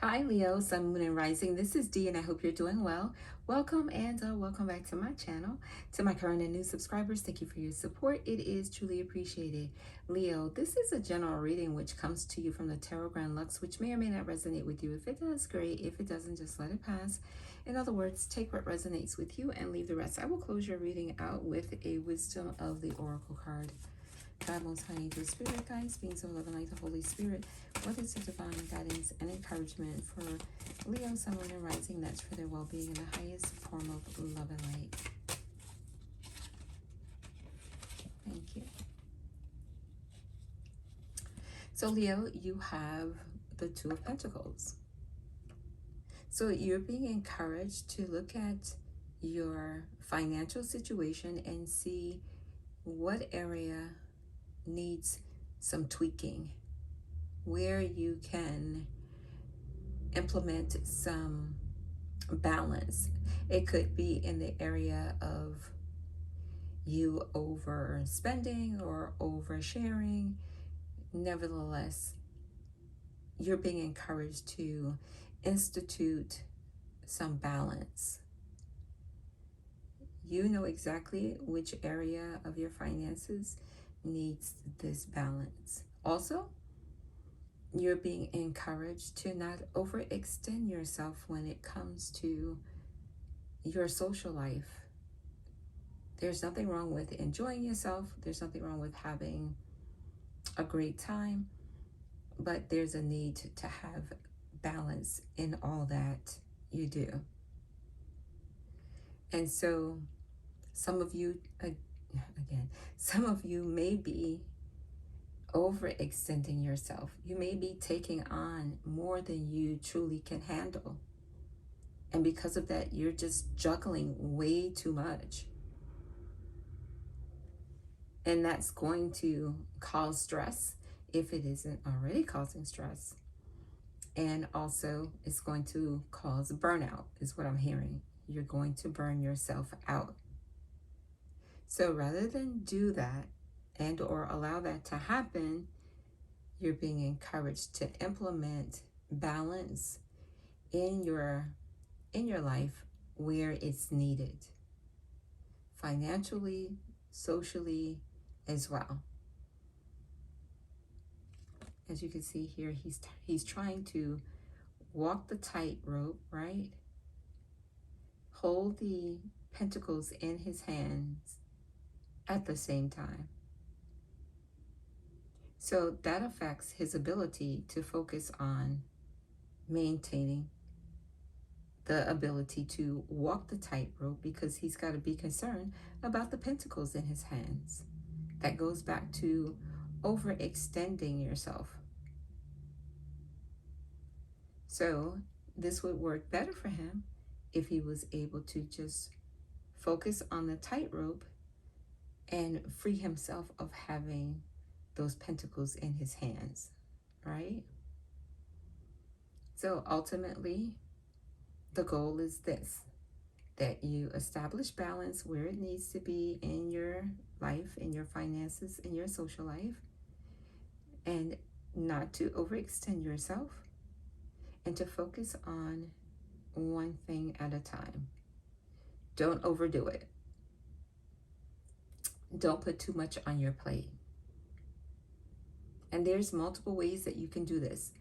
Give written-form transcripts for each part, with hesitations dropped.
Hi, Leo, Sun, Moon, and Rising. This is Dee, and I hope you're doing well. Welcome and welcome back to my channel. To my current and new subscribers, thank you for your support. It is truly appreciated. Leo, this is a general reading which comes to you from the Tarot Grand Lux, which may or may not resonate with you. If it does, great. If it doesn't, just let it pass. In other words, take what resonates with you and leave the rest. I will close your reading out with a Wisdom of the Oracle card. God, Most High Angel Spirit, guides, beings of love and light, the Holy Spirit, what is the divine guidance and encouragement for Leo, Sun, Moon, and Rising? That's for their well-being in the highest form of love and light. Thank you. So, Leo, you have the Two of Pentacles. So you're being encouraged to look at your financial situation and see what area needs some tweaking, where you can implement some balance. It could be in the area of you overspending or oversharing. Nevertheless, you're being encouraged to institute some balance. You know exactly which area of your finances needs this balance. Also, you're being encouraged to not overextend yourself when it comes to your social life. There's nothing wrong with enjoying yourself. There's nothing wrong with having a great time, but there's a need to have balance in all that you do. And so some of you, again, some of you may be overextending yourself. You may be taking on more than you truly can handle. And because of that, you're just juggling way too much. And that's going to cause stress if it isn't already causing stress. And also, it's going to cause burnout, is what I'm hearing. You're going to burn yourself out. So rather than do that and or allow that to happen, you're being encouraged to implement balance in your life where it's needed, financially, socially, as well. As you can see here, he's trying to walk the tightrope, right? Hold the pentacles in his hands at the same time. So that affects his ability to focus on maintaining the ability to walk the tightrope, because he's got to be concerned about the pentacles in his hands. That goes back to overextending yourself. So this would work better for him if he was able to just focus on the tightrope and free himself of having those pentacles in his hands, right? So ultimately, the goal is this, that you establish balance where it needs to be in your life, in your finances, in your social life, and not to overextend yourself, and to focus on one thing at a time. Don't overdo it. Don't put too much on your plate. And there's multiple ways that you can do this.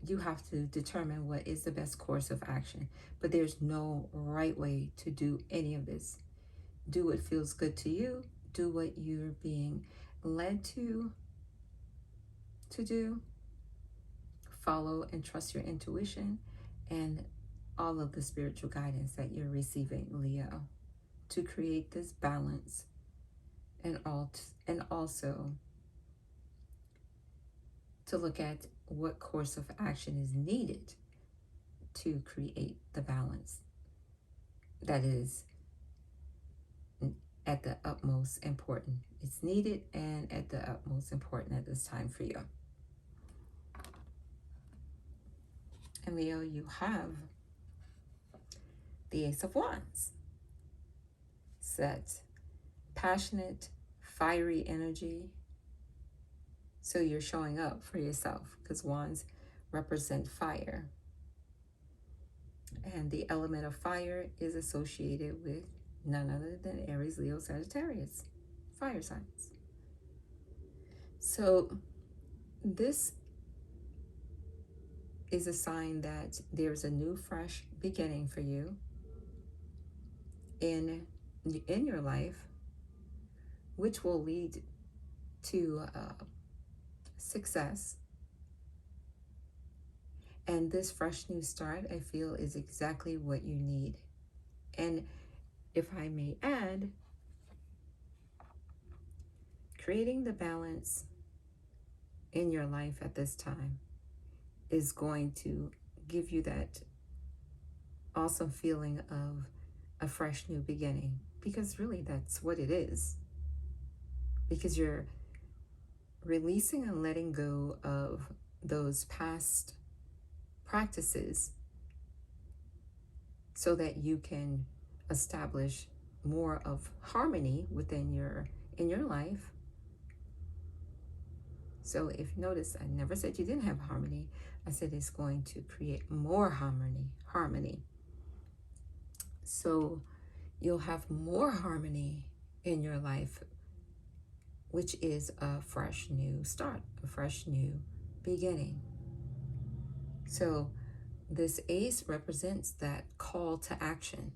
You have to determine what is the best course of action. But there's no right way to do any of this. Do what feels good to you. Do what you're being led to do. Follow and trust your intuition and all of the spiritual guidance that you're receiving, Leo, to create this balance, and also to look at what course of action is needed to create the balance that is at the utmost important. It's needed and at the utmost important at this time for you. And Leo, you have the Ace of Wands. Set passionate, fiery energy. So you're showing up for yourself, because Wands represent fire. And the element of fire is associated with none other than Aries, Leo, Sagittarius, fire signs. So this is a sign that there's a new, fresh beginning for you in your life, which will lead to success. And this fresh new start, I feel, is exactly what you need. And if I may add, creating the balance in your life at this time is going to give you that awesome feeling of a fresh new beginning, because really that's what it is. Because you're releasing and letting go of those past practices so that you can establish more of harmony within in your life. So if you notice, I never said you didn't have harmony. I said it's going to create more harmony. So you'll have more harmony in your life, which is a fresh new start, a fresh new beginning. So this ace represents that call to action,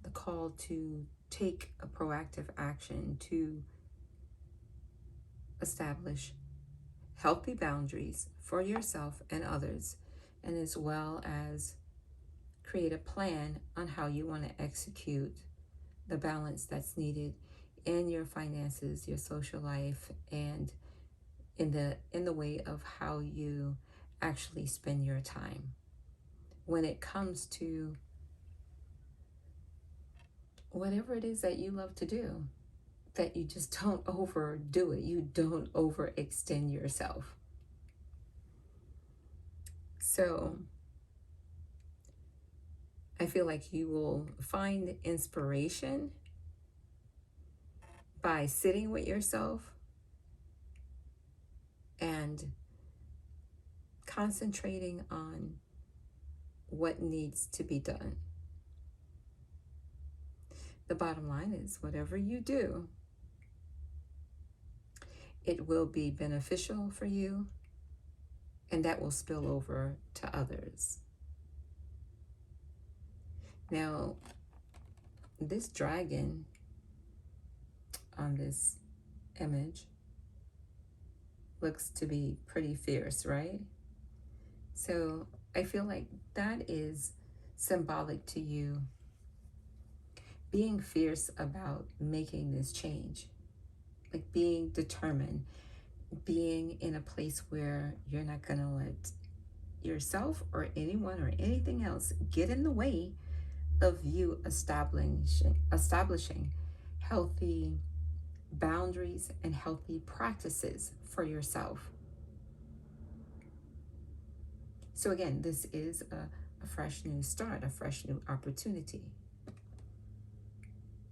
the call to take a proactive action to establish healthy boundaries for yourself and others, and as well as create a plan on how you want to execute the balance that's needed in your finances, your social life, and in the way of how you actually spend your time. When it comes to whatever it is that you love to do, that you just don't overdo it, you don't overextend yourself. So I feel like you will find inspiration by sitting with yourself and concentrating on what needs to be done. The bottom line is, whatever you do, it will be beneficial for you, and that will spill over to others. Now, this dragon on this image looks to be pretty fierce, right? So I feel like that is symbolic to you being fierce about making this change, like being determined, being in a place where you're not going to let yourself or anyone or anything else get in the way of you establishing healthy boundaries and healthy practices for yourself. So again, this is a fresh new start, a fresh new opportunity.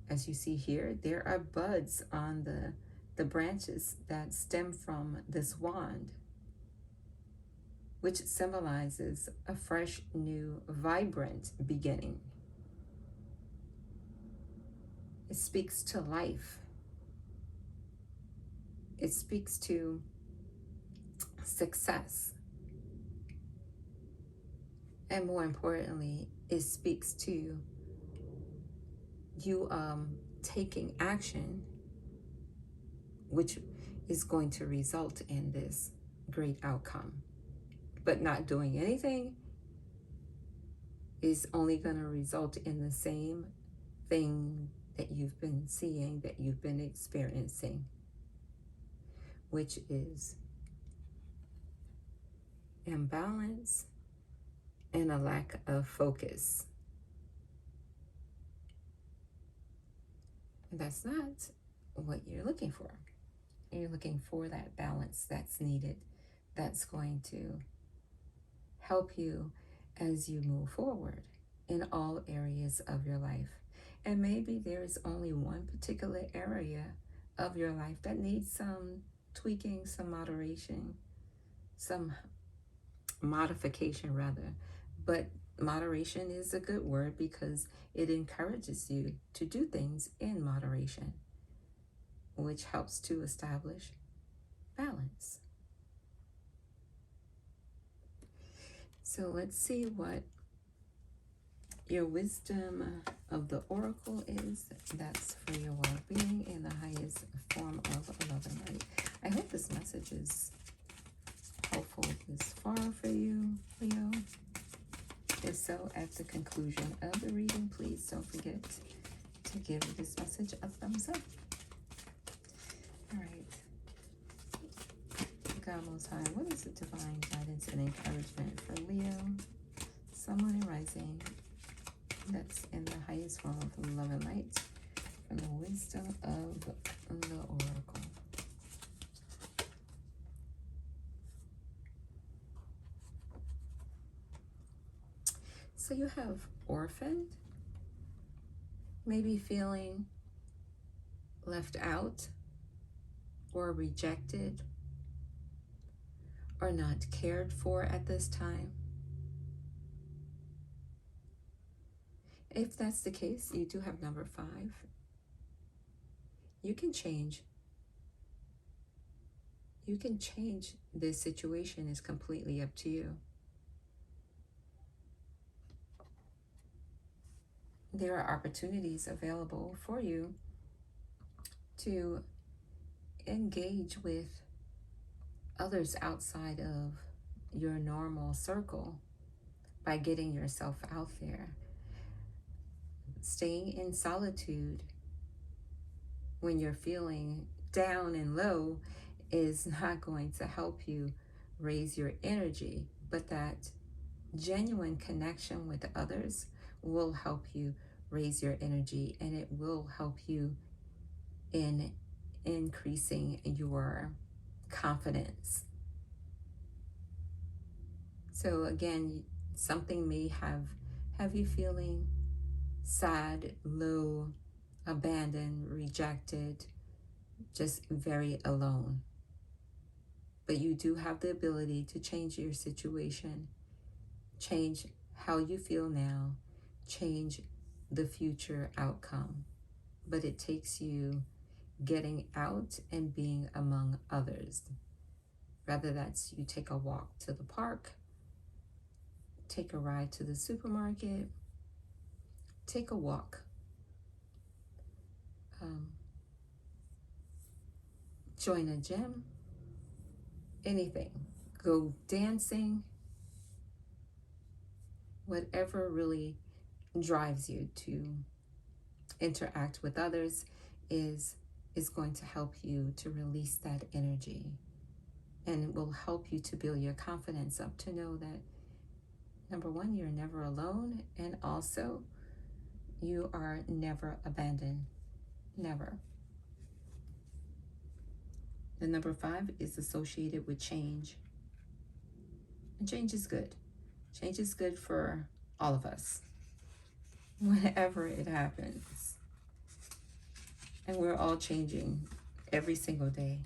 As you see here, there are buds on the branches that stem from this wand, which symbolizes a fresh, new, vibrant beginning. It speaks to life. It speaks to success. And more importantly, it speaks to you taking action, which is going to result in this great outcome. But not doing anything is only going to result in the same thing that you've been seeing, that you've been experiencing, which is imbalance and a lack of focus. And that's not what you're looking for. You're looking for that balance that's needed, that's going to help you as you move forward in all areas of your life. And maybe there's only one particular area of your life that needs some tweaking, some moderation, some modification rather. But moderation is a good word because it encourages you to do things in moderation, which helps to establish balance. So let's see what your wisdom of the oracle is. That's for your well-being in the highest form of love and light. I hope this message is helpful this far for you, Leo. If so, at the conclusion of the reading, please don't forget to give this message a thumbs up. All right. God Most High, what is the divine guidance and encouragement for Leo, Sun, Moon, and Rising? That's in the highest form of love and light from the wisdom of the oracle. So you have orphaned, maybe feeling left out or rejected or not cared for at this time. If that's the case, you do have number 5. You can change. You can change this situation. Is completely up to you. There are opportunities available for you to engage with others outside of your normal circle by getting yourself out there. Staying in solitude when you're feeling down and low is not going to help you raise your energy, but that genuine connection with others will help you raise your energy, and it will help you in increasing your confidence. So again, something may have you feeling sad, low, abandoned, rejected, just very alone. But you do have the ability to change your situation, change how you feel now, change the future outcome. But it takes you getting out and being among others. Whether that's you take a walk to the park, take a ride to the supermarket, take a walk, join a gym, anything, go dancing, whatever really drives you to interact with others is going to help you to release that energy, and it will help you to build your confidence up to know that, number 1, you're never alone, and also you are never abandoned. Never. The number 5 is associated with change. And change is good. Change is good for all of us, whenever it happens. And we're all changing every single day.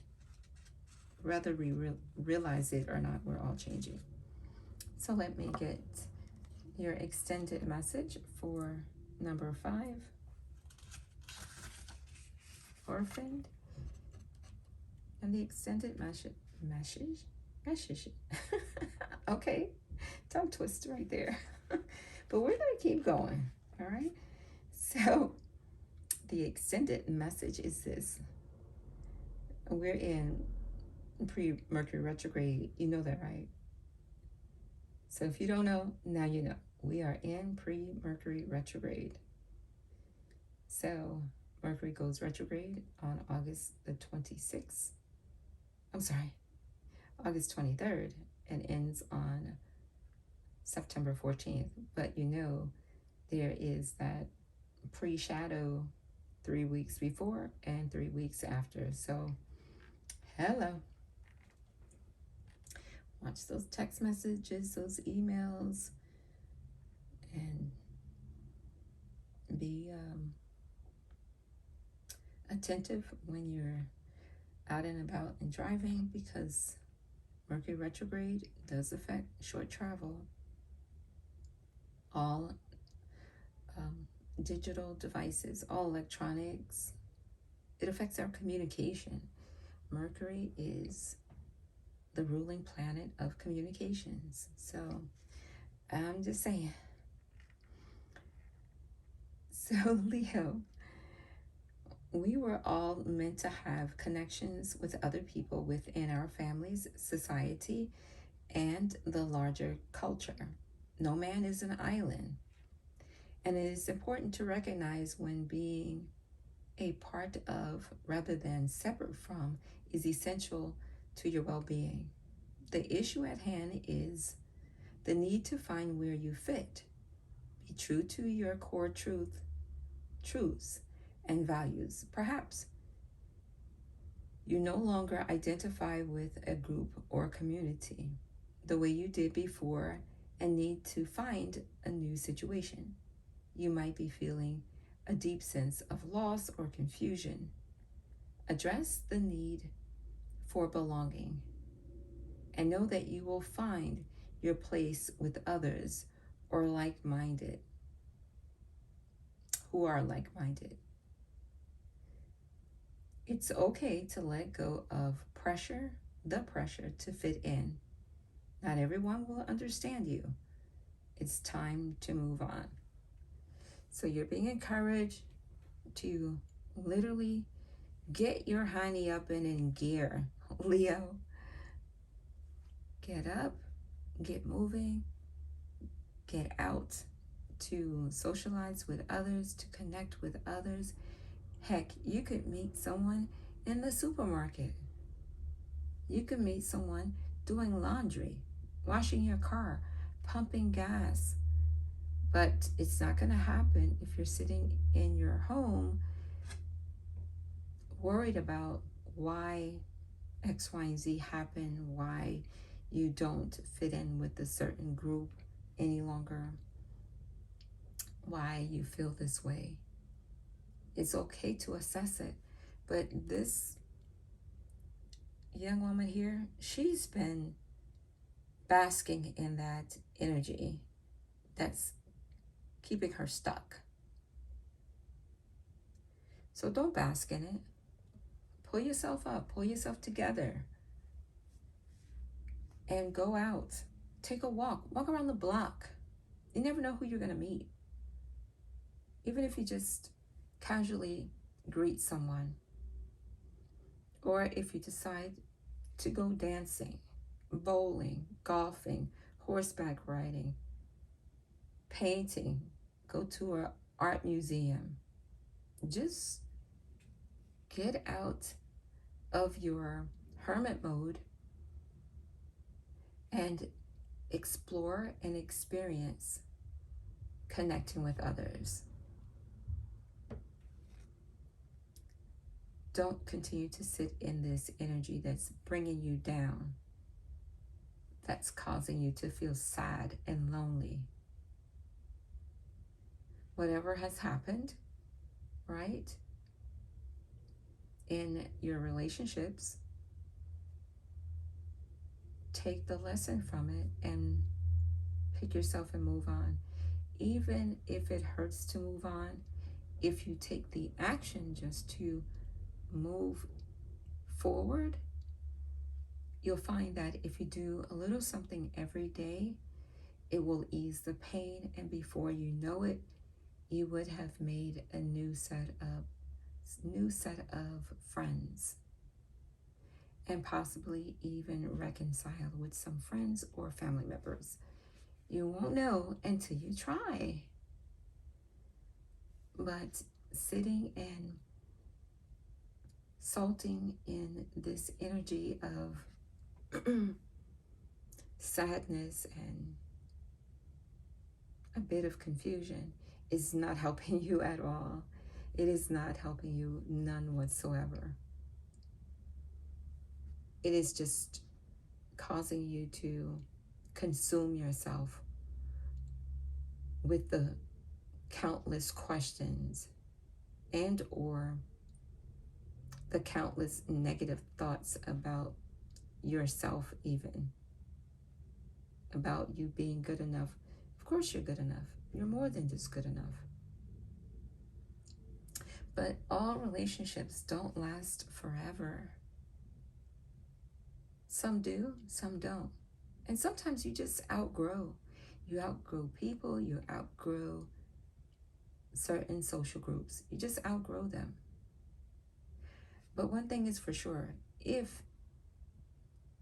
Whether we realize it or not, we're all changing. So let me get your extended message for number 5, orphaned. And the extended message. Okay, tongue twist right there. But we're going to keep going, all right? So the extended message is this. We're in pre-Mercury retrograde. You know that, right? So if you don't know, now you know. We are in pre-Mercury retrograde. So Mercury goes retrograde on August the 26th. I'm sorry, August 23rd, and ends on September 14th. But you know, there is that pre-shadow 3 weeks before and 3 weeks after. So, hello. Watch those text messages, those emails, and be attentive when you're out and about and driving, because Mercury retrograde does affect short travel, all um, digital devices, all electronics. It affects our communication. Mercury is the ruling planet of communications. So I'm just saying. So, Leo, we were all meant to have connections with other people within our families, society, and the larger culture. No man is an island. And it is important to recognize when being a part of rather than separate from is essential to your well being. The issue at hand is the need to find where you fit. Be true to your core truths, and values. Perhaps you no longer identify with a group or community the way you did before and need to find a new situation. You might be feeling a deep sense of loss or confusion. Address the need for belonging and know that you will find your place with others or like-minded who are like-minded. It's okay to let go of the pressure to fit in. Not everyone will understand you. It's time to move on. So you're being encouraged to literally get your honey up and in gear. Leo, get up, get moving, get out to socialize with others, to connect with others. Heck, you could meet someone in the supermarket. You could meet someone doing laundry, washing your car, pumping gas. But it's not going to happen if you're sitting in your home worried about why X, Y, and Z happen, why you don't fit in with a certain group any longer, why you feel this way. It's okay to assess it. But this young woman here, she's been basking in that energy that's keeping her stuck. So don't bask in it. Pull yourself up, pull yourself together, and go out. Take a walk around the block. You never know who you're going to meet. Even if you just casually greet someone, or if you decide to go dancing, bowling, golfing, horseback riding, painting, go to an art museum. Just get out of your hermit mode and explore and experience connecting with others. Don't continue to sit in this energy that's bringing you down, that's causing you to feel sad and lonely. Whatever has happened, right, in your relationships, take the lesson from it and pick yourself and move on. Even if it hurts to move on, if you take the action just to move forward, you'll find that if you do a little something every day, it will ease the pain, and before you know it, you would have made a new set of friends, and possibly even reconcile with some friends or family members. You won't know until you try. But sitting and salting in this energy of sadness and a bit of confusion is not helping you at all. It is not helping you, none whatsoever. It is just causing you to consume yourself with the countless questions and or the countless negative thoughts about yourself, even about you being good enough. Of course, you're good enough. You're more than just good enough. But all relationships don't last forever. Some do, some don't. And sometimes you just outgrow. You outgrow people, you outgrow certain social groups. You just outgrow them. But one thing is for sure, if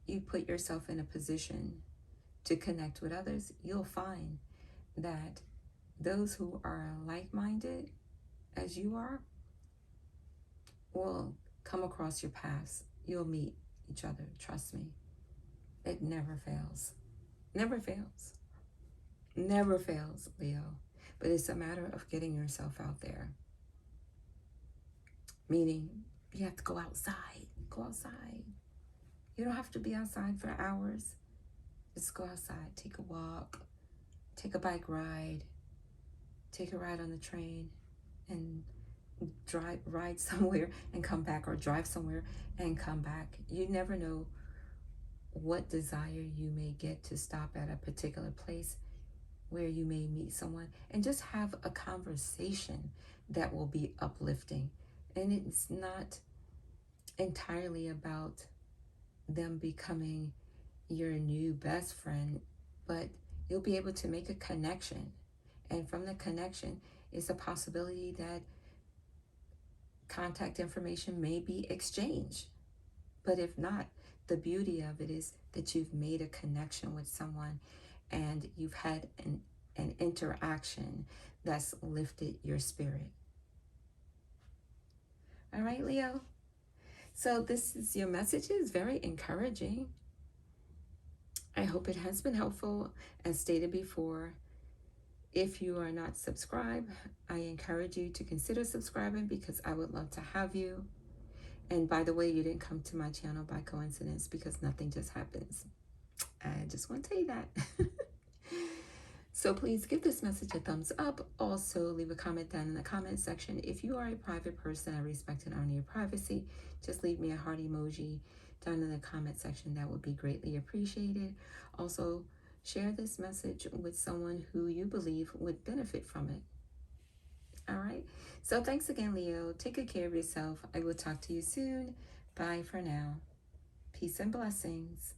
you put yourself in a position to connect with others, you'll find that those who are like-minded as you are will come across your paths. You'll meet each other. Trust me. It never fails. Never fails. Never fails, Leo. But it's a matter of getting yourself out there. Meaning, you have to go outside. Go outside. You don't have to be outside for hours. Just go outside. Take a walk. Take a bike ride. Take a ride on the train. And ride somewhere and come back, or drive somewhere and come back. You never know what desire you may get to stop at a particular place where you may meet someone and just have a conversation that will be uplifting. And it's not entirely about them becoming your new best friend, but you'll be able to make a connection. And from the connection is a possibility that contact information may be exchanged. But if not, the beauty of it is that you've made a connection with someone and you've had an interaction that's lifted your spirit. All right, Leo. So this is your message. Is very encouraging. I hope it has been helpful. As stated before, if you are not subscribed, I encourage you to consider subscribing because I would love to have you. And by the way, you didn't come to my channel by coincidence, because nothing just happens. I just want to tell you that. So please give this message a thumbs up. Also, leave a comment down in the comment section. If you are a private person, I respect and honor your privacy. Just leave me a heart emoji down in the comment section. That would be greatly appreciated. Also, share this message with someone who you believe would benefit from it. All right. So thanks again, Leo. Take good care of yourself. I will talk to you soon. Bye for now. Peace and blessings.